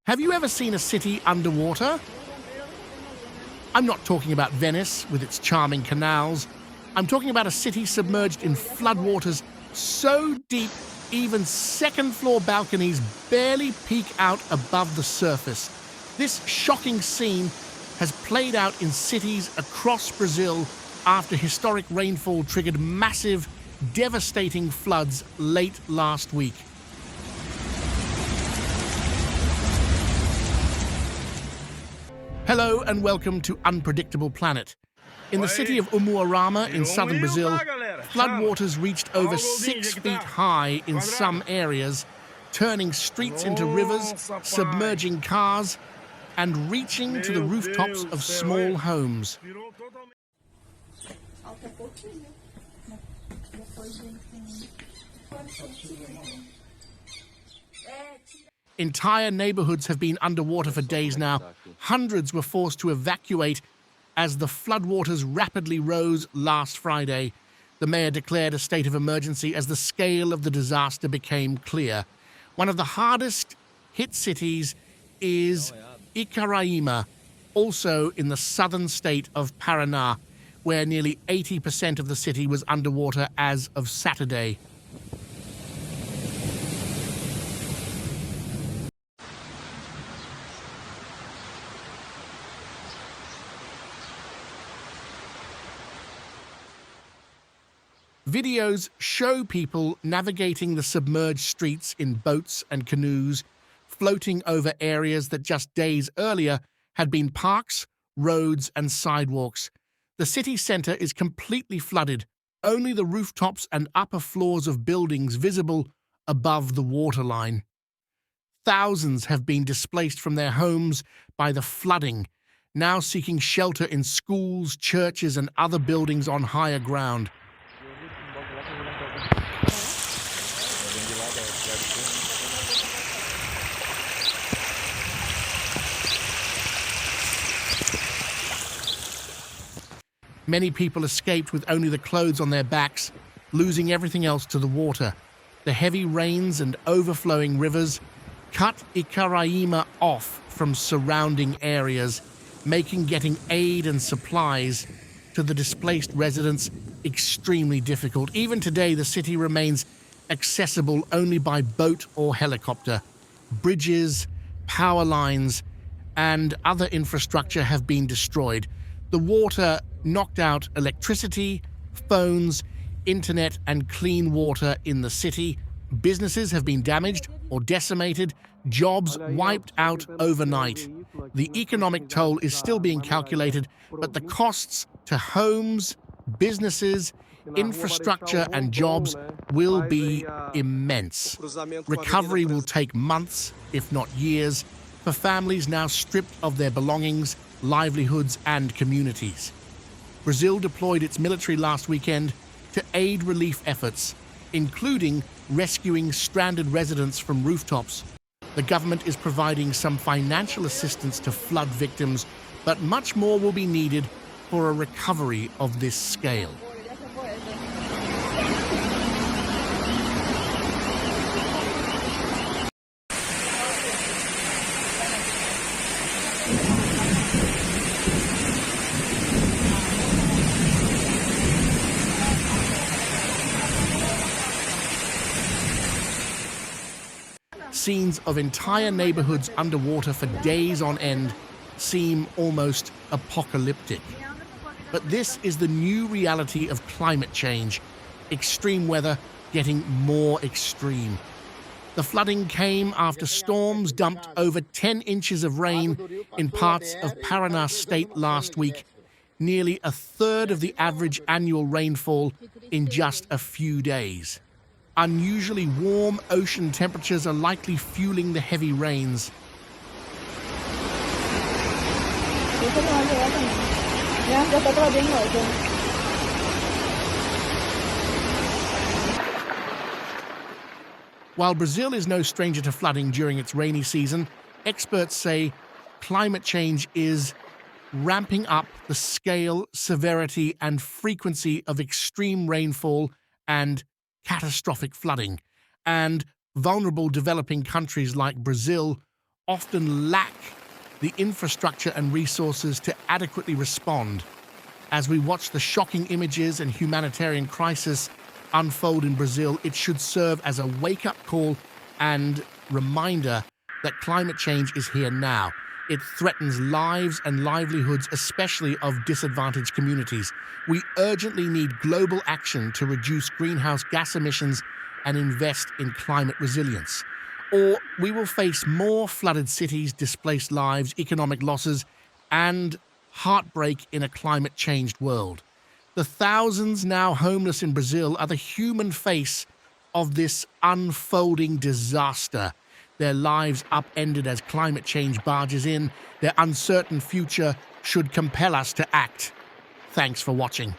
Have you ever seen a city underwater? I'm not talking about Venice with its charming canals. I'm talking about a city submerged in floodwaters so deep even second-floor balconies barely peek out above the surface. This shocking scene has played out in cities across Brazil after historic rainfall triggered massive, devastating floods late last week. Hello and welcome to Unpredictable Planet. In the city of Umuarama in southern Brazil, floodwaters reached over 6 feet high in some areas, turning streets into rivers, submerging cars, and reaching to the rooftops of small homes. Entire neighborhoods have been underwater for days now. Hundreds were forced to evacuate as the floodwaters rapidly rose last Friday. The mayor declared a state of emergency as the scale of the disaster became clear. One of the hardest hit cities is Icaraíma, also in the southern state of Paraná, where nearly 80% of the city was underwater as of Saturday. Videos show people navigating the submerged streets in boats and canoes, floating over areas that just days earlier had been parks, roads, and sidewalks. The city center is completely flooded, only the rooftops and upper floors of buildings visible above the waterline. Thousands have been displaced from their homes by the flooding, now seeking shelter in schools, churches, and other buildings on higher ground. Many people escaped with only the clothes on their backs, losing everything else to the water. The heavy rains and overflowing rivers cut Icaraíma off from surrounding areas, making getting aid and supplies to the displaced residents extremely difficult. Even today, the city remains accessible only by boat or helicopter. Bridges, power lines, and other infrastructure have been destroyed. The water knocked out electricity, phones, internet, and clean water in the city. Businesses have been damaged or decimated, jobs wiped out overnight. The economic toll is still being calculated, but the costs to homes, businesses, infrastructure, and jobs will be immense. Recovery will take months, if not years, for families now stripped of their belongings, livelihoods, and communities. Brazil deployed its military last weekend to aid relief efforts, including rescuing stranded residents from rooftops. The government is providing some financial assistance to flood victims, but much more will be needed for a recovery of this scale. Scenes of entire neighborhoods underwater for days on end seem almost apocalyptic. But this is the new reality of climate change, extreme weather getting more extreme. The flooding came after storms dumped over 10 inches of rain in parts of Paraná state last week, nearly a third of the average annual rainfall in just a few days. Unusually warm ocean temperatures are likely fueling the heavy rains. While Brazil is no stranger to flooding during its rainy season, experts say climate change is ramping up the scale, severity, and frequency of extreme rainfall and catastrophic flooding, and vulnerable developing countries like Brazil often lack the infrastructure and resources to adequately respond. As we watch the shocking images and humanitarian crisis unfold in Brazil, it should serve as a wake-up call and reminder that climate change is here now. It threatens lives and livelihoods, especially of disadvantaged communities. We urgently need global action to reduce greenhouse gas emissions and invest in climate resilience. Or we will face more flooded cities, displaced lives, economic losses, and heartbreak in a climate-changed world. The thousands now homeless in Brazil are the human face of this unfolding disaster. Their lives upended as climate change barges in. Their uncertain future should compel us to act. Thanks for watching.